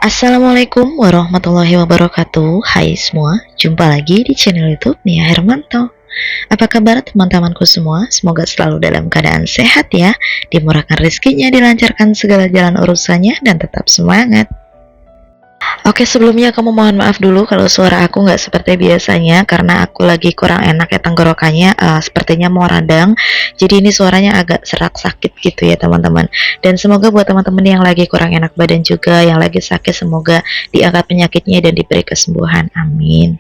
Assalamualaikum warahmatullahi wabarakatuh. Hai semua, jumpa lagi di channel YouTube Nia Hermanto. Apa kabar teman-temanku semua? Semoga selalu dalam keadaan sehat ya, dimurahkan rezekinya, dilancarkan segala jalan urusannya, dan tetap semangat. Oke, sebelumnya aku mohon maaf dulu kalau suara aku nggak seperti biasanya karena aku lagi kurang enak ya tenggorokannya, sepertinya mau radang. Jadi ini suaranya agak serak sakit gitu ya teman-teman. Dan semoga buat teman-teman yang lagi kurang enak badan juga, yang lagi sakit, semoga diangkat penyakitnya dan diberi kesembuhan. Amin.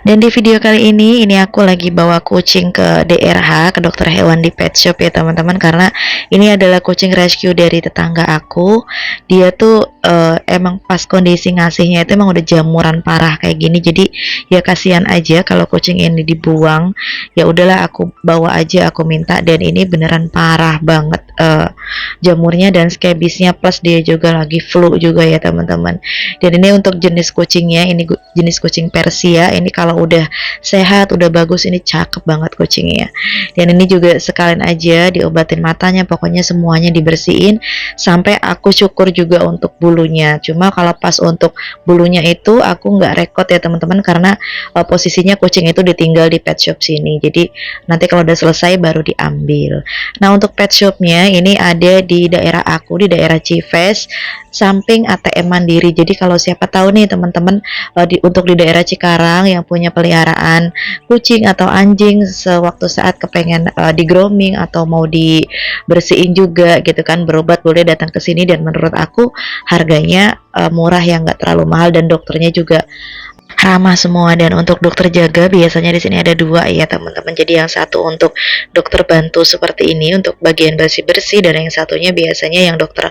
Dan di video kali ini aku lagi bawa kucing ke DRH, ke dokter hewan di pet shop ya teman-teman, karena ini adalah kucing rescue dari tetangga aku. Dia tuh emang pas kondisi ngasihnya itu emang udah jamuran parah kayak gini, jadi ya kasihan aja kalau kucing ini dibuang. Ya udahlah, aku bawa aja, aku minta, dan ini beneran parah banget jamurnya dan skebisnya, plus dia juga lagi flu juga ya teman-teman. Dan ini untuk jenis kucingnya, ini jenis kucing Persia. Ini kalau udah sehat, udah bagus, ini cakep banget kucingnya. Dan ini juga sekalian aja diobatin matanya, pokoknya semuanya dibersihin sampai aku syukur juga untuk bulunya. Cuma kalau pas untuk bulunya itu aku nggak rekod ya teman-teman, karena posisinya kucing itu ditinggal di pet shop sini. Jadi nanti kalau udah selesai baru diambil. Nah, untuk pet shopnya ini ada di daerah aku, di daerah Cives, samping ATM Mandiri. Jadi kalau siapa tahu nih teman-teman untuk di daerah Cikarang yang punya peliharaan kucing atau anjing, sewaktu saat kepengen di grooming atau mau dibersihin juga gitu kan, berobat, boleh datang ke sini. Dan menurut aku harganya murah, yang nggak terlalu mahal, dan dokternya juga ramah semua. Dan untuk dokter jaga biasanya di sini ada dua ya teman-teman. Jadi yang satu untuk dokter bantu seperti ini untuk bagian bersih-bersih, dan yang satunya biasanya yang dokter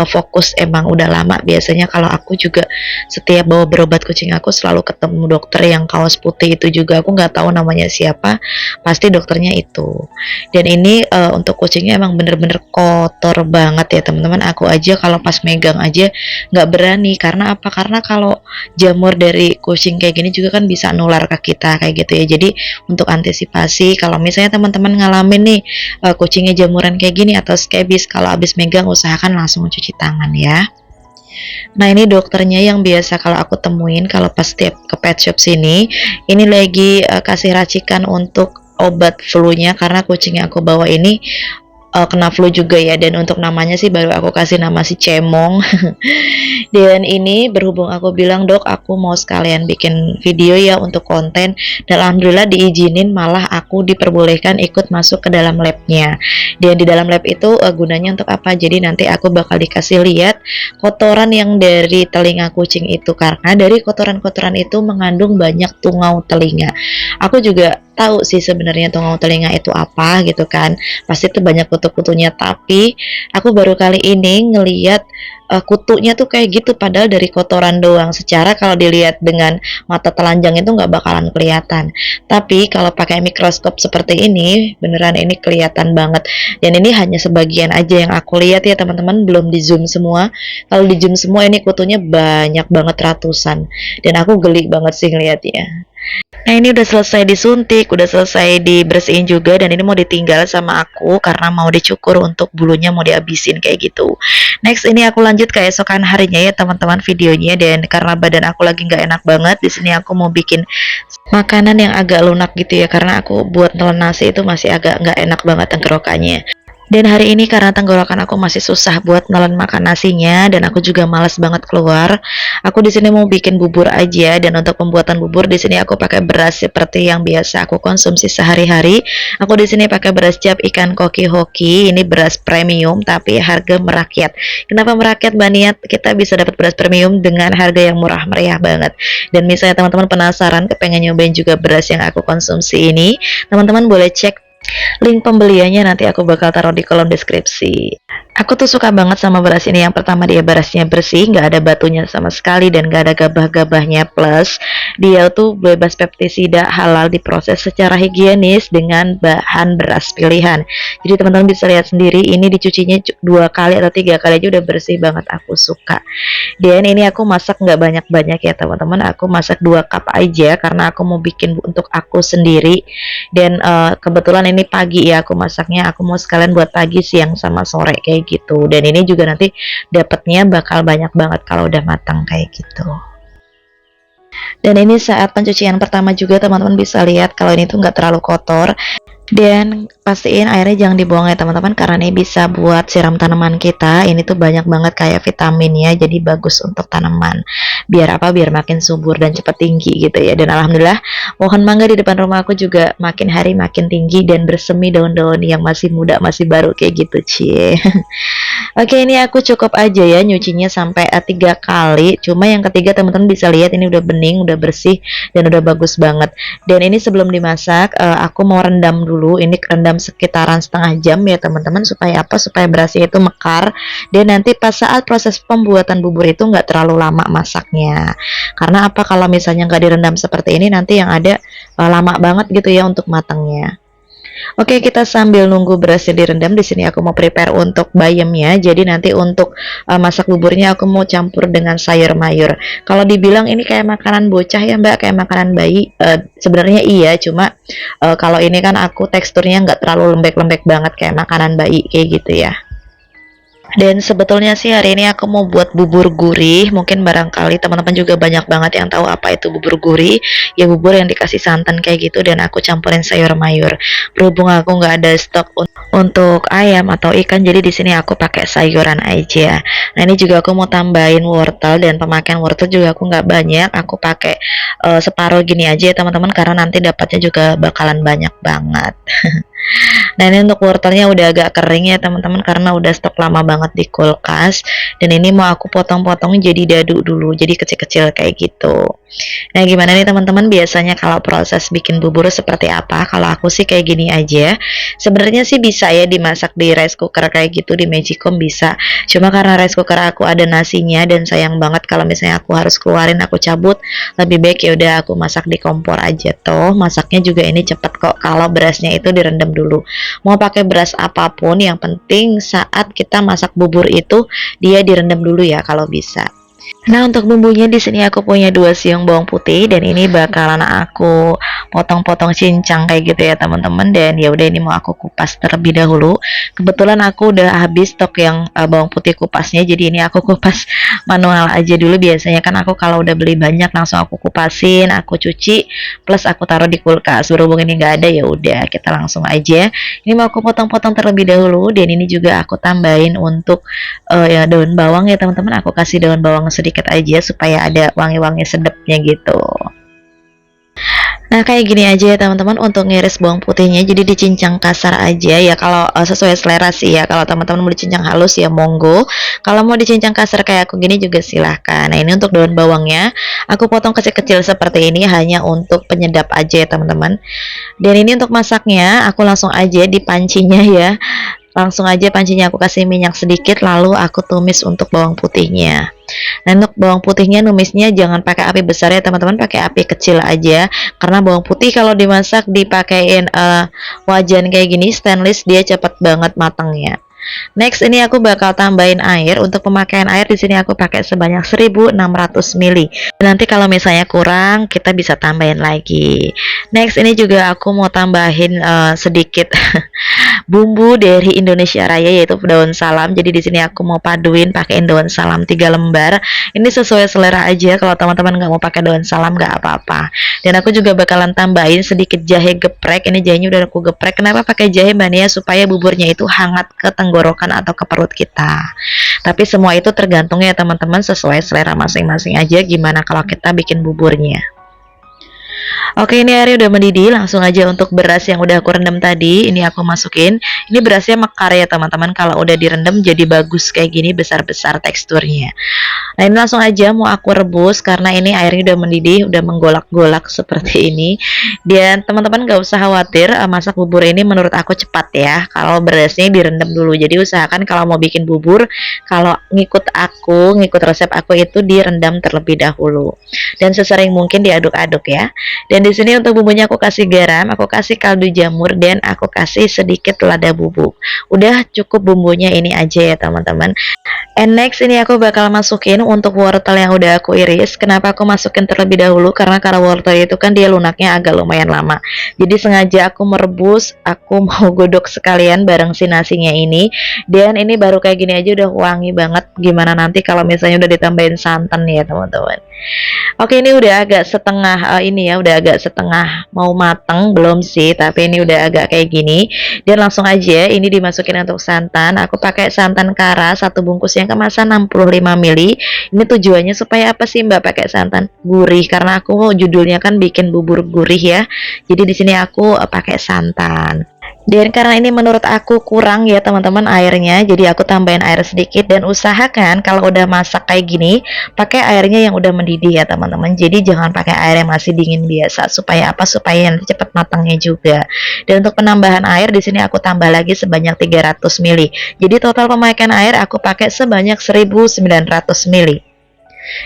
fokus, emang udah lama. Biasanya kalau aku juga setiap bawa berobat kucing aku selalu ketemu dokter yang kaos putih itu juga, aku nggak tahu namanya siapa, pasti dokternya itu. Dan ini untuk kucingnya emang bener-bener kotor banget ya teman-teman. Aku aja kalau pas megang aja nggak berani. Karena apa? Karena kalau jamur dari kucing kayak gini juga kan bisa nular ke kita kayak gitu ya. Jadi untuk antisipasi, kalau misalnya teman-teman ngalamin nih kucingnya jamuran kayak gini atau skebis, kalau habis megang usahakan langsung cuci tangan ya. Nah, ini dokternya yang biasa kalau aku temuin kalau pas tiap ke pet shop sini. Ini lagi kasih racikan untuk obat flu-nya, karena kucing yang aku bawa ini kena flu juga ya. Dan untuk namanya sih baru aku kasih nama si Cemong. Dan ini berhubung aku bilang, dok aku mau sekalian bikin video ya untuk konten, dan alhamdulillah diizinin, malah aku diperbolehkan ikut masuk ke dalam labnya. Dan di dalam lab itu gunanya untuk apa? Jadi nanti aku bakal dikasih lihat kotoran yang dari telinga kucing itu, karena dari kotoran-kotoran itu mengandung banyak tungau telinga. Aku juga tahu sih sebenarnya tungau telinga itu apa gitu kan, pasti itu banyak kutu-kutunya, tapi aku baru kali ini ngeliat kutunya tuh kayak gitu, padahal dari kotoran doang. Secara kalau dilihat dengan mata telanjang itu nggak bakalan kelihatan, tapi kalau pakai mikroskop seperti ini beneran ini kelihatan banget. Dan ini hanya sebagian aja yang aku lihat ya teman-teman, belum di zoom semua. Kalau di zoom semua ini kutunya banyak banget, ratusan, dan aku geli banget sih ngeliatnya. Nah, ini udah selesai disuntik, udah selesai dibersihin juga, dan ini mau ditinggal sama aku karena mau dicukur untuk bulunya, mau dihabisin kayak gitu. Next, ini aku lanjut ke esokan harinya ya teman-teman videonya. Dan karena badan aku lagi nggak enak banget, di sini aku mau bikin makanan yang agak lunak gitu ya, karena aku buat nelen nasi itu masih agak nggak enak banget tenggorokannya. Dan hari ini karena tenggorokan aku masih susah buat nelen makan nasinya, dan aku juga males banget keluar, aku di sini mau bikin bubur aja. Dan untuk pembuatan bubur di sini aku pakai beras seperti yang biasa aku konsumsi sehari-hari. Aku di sini pakai beras cap ikan koki hoki. Ini beras premium tapi harga merakyat. Kenapa merakyat, Mbak Niat? Kita bisa dapat beras premium dengan harga yang murah meriah banget. Dan misalnya teman-teman penasaran kepengen nyobain juga beras yang aku konsumsi ini, teman-teman boleh cek link pembeliannya, nanti aku bakal taruh di kolom deskripsi. Aku tuh suka banget sama beras ini. Yang pertama, dia berasnya bersih, nggak ada batunya sama sekali, dan nggak ada gabah-gabahnya. Plus dia tuh bebas pestisida, halal, diproses secara higienis dengan bahan beras pilihan. Jadi teman-teman bisa lihat sendiri, ini dicucinya 2 kali atau 3 kali aja udah bersih banget. Aku suka. Dan ini aku masak nggak banyak-banyak ya teman-teman, aku masak 2 cup aja karena aku mau bikin untuk aku sendiri. Dan kebetulan ini pagi pagi ya aku masaknya, aku mau sekalian buat pagi, siang, sama sore kayak gitu. Dan ini juga nanti dapatnya bakal banyak banget kalau udah matang kayak gitu. Dan ini saat pencucian pertama juga teman-teman bisa lihat kalau ini tuh nggak terlalu kotor. Dan pastiin airnya jangan dibuang ya teman-teman, karena ini bisa buat siram tanaman kita. Ini tuh banyak banget kayak vitaminnya, jadi bagus untuk tanaman. Biar apa? Biar makin subur dan cepat tinggi gitu ya. Dan alhamdulillah pohon mangga di depan rumah aku juga makin hari makin tinggi dan bersemi daun-daun yang masih muda, masih baru kayak gitu, cie. Oke, ini aku cukup aja ya nyucinya sampai 3 kali. Cuma yang ketiga teman-teman bisa lihat ini udah bening, udah bersih, dan udah bagus banget. Dan ini sebelum dimasak, aku mau rendam dulu. Ini rendam sekitaran setengah jam ya teman-teman. Supaya apa? Supaya berasnya itu mekar. Dan nanti pas saat proses pembuatan bubur itu nggak terlalu lama masaknya. Karena apa? Kalau misalnya nggak direndam seperti ini, nanti yang ada lama banget gitu ya untuk matangnya. Oke, kita sambil nunggu berasnya direndam, di sini aku mau prepare untuk bayamnya. Jadi nanti untuk masak buburnya aku mau campur dengan sayur mayur. Kalau dibilang ini kayak makanan bocah ya Mbak, kayak makanan bayi, sebenarnya iya, cuma kalau ini kan aku teksturnya nggak terlalu lembek-lembek banget kayak makanan bayi kayak gitu ya. Dan sebetulnya sih hari ini aku mau buat bubur gurih. Mungkin barangkali teman-teman juga banyak banget yang tahu apa itu bubur gurih. Ya bubur yang dikasih santan kayak gitu dan aku campurin sayur mayur. Berhubung aku nggak ada stok untuk ayam atau ikan, jadi di sini aku pakai sayuran aja. Nah ini juga aku mau tambahin wortel, dan pemakaian wortel juga aku nggak banyak. Aku pakai separuh gini aja ya teman-teman, karena nanti dapatnya juga bakalan banyak banget. Nah ini untuk wortelnya udah agak kering ya teman-teman, karena udah stok lama banget di kulkas. Dan ini mau aku potong-potong jadi dadu dulu, jadi kecil-kecil kayak gitu. Nah gimana nih teman-teman, biasanya kalau proses bikin bubur seperti apa? Kalau aku sih kayak gini aja. Sebenarnya sih bisa ya dimasak di rice cooker kayak gitu, di Magicom bisa. Cuma karena rice cooker aku ada nasinya, dan sayang banget kalau misalnya aku harus keluarin, aku cabut. Lebih baik ya udah aku masak di kompor aja. Toh masaknya juga ini cepet kok kalau berasnya itu direndam dulu. Mau pakai beras apapun, yang penting saat kita masak bubur itu dia direndam dulu ya kalau bisa. Nah untuk bumbunya di sini aku punya 2 siung bawang putih, dan ini bakalan aku potong-potong cincang kayak gitu ya teman-teman. Dan ya udah, ini mau aku kupas terlebih dahulu. Kebetulan aku udah habis stok yang bawang putih kupasnya, jadi ini aku kupas manual aja dulu. Biasanya kan aku kalau udah beli banyak langsung aku kupasin, aku cuci, plus aku taruh di kulkas. Berhubung ini nggak ada, ya udah kita langsung aja. Ini mau aku potong-potong terlebih dahulu, dan ini juga aku tambahin untuk ya daun bawang ya teman-teman. Aku kasih daun bawang sedikit aja supaya ada wangi-wangi sedapnya gitu. Nah kayak gini aja ya teman-teman untuk ngiris bawang putihnya, jadi dicincang kasar aja ya, kalau sesuai selera sih ya. Kalau teman-teman mau dicincang halus ya monggo, kalau mau dicincang kasar kayak aku gini juga silahkan. Nah ini untuk daun bawangnya aku potong kecil-kecil seperti ini, hanya untuk penyedap aja ya teman-teman. Dan ini untuk masaknya aku langsung aja di pancinya ya, langsung aja pancinya aku kasih minyak sedikit, lalu aku tumis untuk bawang putihnya. Nah untuk bawang putihnya numisnya jangan pakai api besar ya teman-teman, pakai api kecil aja, karena bawang putih kalau dimasak dipakein wajan kayak gini stainless, dia cepet banget matangnya. Next ini aku bakal tambahin air. Untuk pemakaian air di sini aku pakai sebanyak 1600 ml. Nanti kalau misalnya kurang kita bisa tambahin lagi. Next ini juga aku mau tambahin sedikit bumbu dari Indonesia Raya, yaitu daun salam. Jadi di sini aku mau paduin pakein daun salam 3 lembar. Ini sesuai selera aja. Kalau teman-teman nggak mau pakai daun salam nggak apa-apa. Dan aku juga bakalan tambahin sedikit jahe geprek. Ini jahenya udah aku geprek. Kenapa pakai jahe Mbak Nia? Supaya buburnya itu hangat ke tenggorokan atau ke perut kita. Tapi semua itu tergantung ya teman-teman, sesuai selera masing-masing aja gimana kalau kita bikin buburnya. Oke, ini airnya udah mendidih, langsung aja untuk beras yang udah aku rendam tadi, ini aku masukin. Ini berasnya mekar ya teman-teman, kalau udah direndam jadi bagus kayak gini, besar-besar teksturnya. Nah ini langsung aja mau aku rebus, karena ini airnya udah mendidih, udah menggolak-golak seperti ini. Dan teman-teman gak usah khawatir, masak bubur ini menurut aku cepat ya, kalau berasnya direndam dulu. Jadi usahakan kalau mau bikin bubur, kalau ngikut resep aku itu direndam terlebih dahulu. Dan sesering mungkin diaduk-aduk ya. Dan di sini untuk bumbunya aku kasih garam, aku kasih kaldu jamur, dan aku kasih sedikit lada bubuk. Udah cukup bumbunya ini aja ya teman-teman. And next ini aku bakal masukin untuk wortel yang udah aku iris. Kenapa aku masukin terlebih dahulu? Karena wortel itu kan dia lunaknya agak lumayan lama. Jadi sengaja aku merebus, aku mau godok sekalian bareng si nasinya ini. Dan ini baru kayak gini aja udah wangi banget. Gimana nanti kalau misalnya udah ditambahin santan ya teman-teman. Oke, ini udah agak setengah ini ya, udah agak setengah mau mateng, belum sih, tapi ini udah agak kayak gini. Dan langsung aja ini dimasukin untuk santan. Aku pakai santan kara satu bungkus yang kemasan 65 ml. Ini tujuannya supaya apa sih Mbak pakai santan? Gurih, karena aku judulnya kan bikin bubur gurih ya. Jadi di sini aku pakai santan. Dan karena ini menurut aku kurang ya teman-teman airnya, jadi aku tambahin air sedikit. Dan usahakan kalau udah masak kayak gini pakai airnya yang udah mendidih ya teman-teman. Jadi jangan pakai air yang masih dingin biasa. Supaya apa? Supaya nanti cepat matangnya juga. Dan untuk penambahan air di sini aku tambah lagi sebanyak 300 ml. Jadi total pemakaian air aku pakai sebanyak 1900 ml.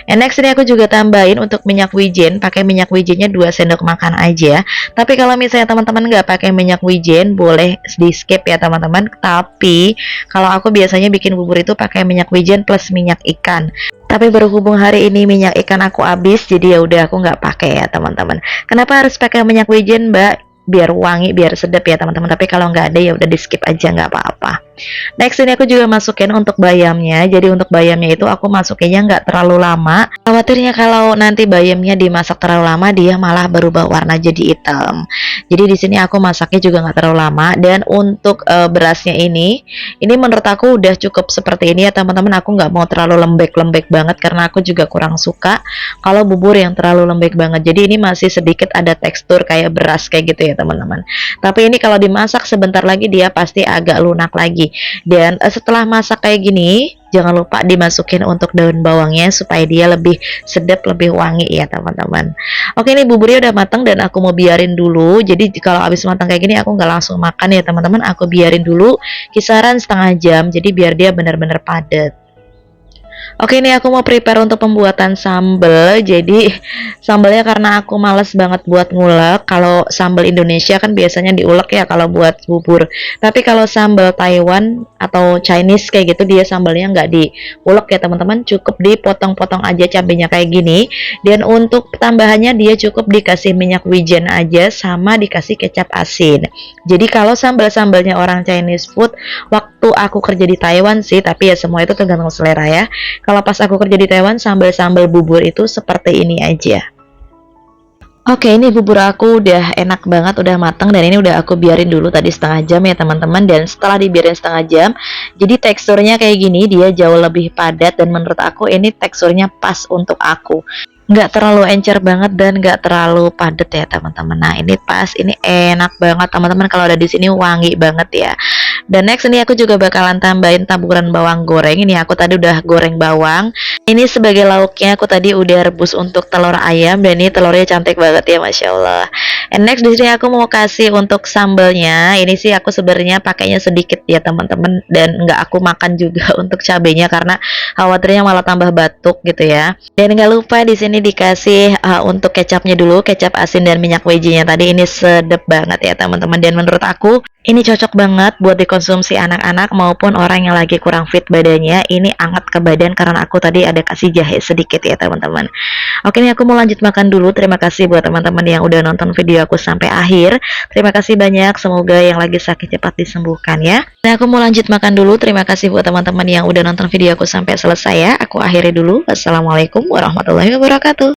And next ini aku juga tambahin untuk minyak wijen, pakai minyak wijennya 2 sendok makan aja. Tapi kalau misalnya teman-teman nggak pakai minyak wijen, boleh di skip ya teman-teman. Tapi kalau aku biasanya bikin bubur itu pakai minyak wijen plus minyak ikan. Tapi berhubung hari ini minyak ikan aku habis, jadi ya udah aku nggak pakai ya teman-teman. Kenapa harus pakai minyak wijen, Mbak? Biar wangi, biar sedap ya teman-teman. Tapi kalau nggak ada ya udah di skip aja, nggak apa-apa. Next ini aku juga masukin untuk bayamnya. Jadi untuk bayamnya itu aku masukinnya nggak terlalu lama. Khawatirnya kalau nanti bayamnya dimasak terlalu lama dia malah berubah warna jadi hitam. Jadi di sini aku masaknya juga nggak terlalu lama. Dan untuk berasnya ini menurut aku udah cukup seperti ini ya teman-teman. Aku nggak mau terlalu lembek-lembek banget karena aku juga kurang suka kalau bubur yang terlalu lembek banget. Jadi ini masih sedikit ada tekstur kayak beras kayak gitu ya teman-teman. Tapi ini kalau dimasak sebentar lagi dia pasti agak lunak lagi. Dan setelah masak kayak gini, jangan lupa dimasukin untuk daun bawangnya supaya dia lebih sedap, lebih wangi ya teman-teman. Oke, ini buburnya udah matang dan aku mau biarin dulu. Jadi kalau habis matang kayak gini aku nggak langsung makan ya teman-teman. Aku biarin dulu kisaran setengah jam. Jadi biar dia benar-benar padat. Oke, ini aku mau prepare untuk pembuatan sambal. Jadi sambalnya karena aku males banget buat ngulek. Kalau sambal Indonesia kan biasanya diulek ya kalau buat bubur. Tapi kalau sambal Taiwan atau Chinese kayak gitu dia sambalnya nggak diulek ya teman-teman. Cukup dipotong-potong aja cabenya kayak gini. Dan untuk tambahannya dia cukup dikasih minyak wijen aja sama dikasih kecap asin. Jadi kalau sambal-sambalnya orang Chinese food waktu aku kerja di Taiwan sih, tapi ya semua itu tergantung selera ya. Kalau pas aku kerja di Taiwan, sambal-sambal bubur itu seperti ini aja. Oke, ini bubur aku udah enak banget, udah mateng. Dan ini udah aku biarin dulu tadi setengah jam ya teman-teman. Dan setelah dibiarin setengah jam, jadi teksturnya kayak gini, dia jauh lebih padat. Dan menurut aku ini teksturnya pas untuk aku. Nggak terlalu encer banget dan nggak terlalu padat ya teman-teman. Nah ini pas, ini enak banget teman-teman. Kalau ada di sini wangi banget ya. Dan next ini aku juga bakalan tambahin taburan bawang goreng. Ini aku tadi udah goreng bawang. Ini sebagai lauknya aku tadi udah rebus untuk telur ayam. Dan ini telurnya cantik banget ya, masya Allah. And next di sini aku mau kasih untuk sambalnya. Ini sih aku sebenarnya pakainya sedikit ya teman-teman. Dan nggak aku makan juga untuk cabenya karena khawatirnya malah tambah batuk gitu ya. Dan nggak lupa di sini dikasih untuk kecapnya dulu, kecap asin dan minyak wijennya tadi. Ini sedep banget ya teman-teman. Dan menurut aku ini cocok banget buat dikonsumsi anak-anak maupun orang yang lagi kurang fit badannya. Ini anget ke badan karena aku tadi ada kasih jahe sedikit ya teman-teman. Oke, ini aku mau lanjut makan dulu. Terima kasih buat teman-teman yang udah nonton video aku sampai akhir. Terima kasih banyak. Semoga yang lagi sakit cepat disembuhkan ya. Nah, aku mau lanjut makan dulu. Terima kasih buat teman-teman yang udah nonton video aku sampai selesai ya. Aku akhiri dulu. Wassalamualaikum warahmatullahi wabarakatuh.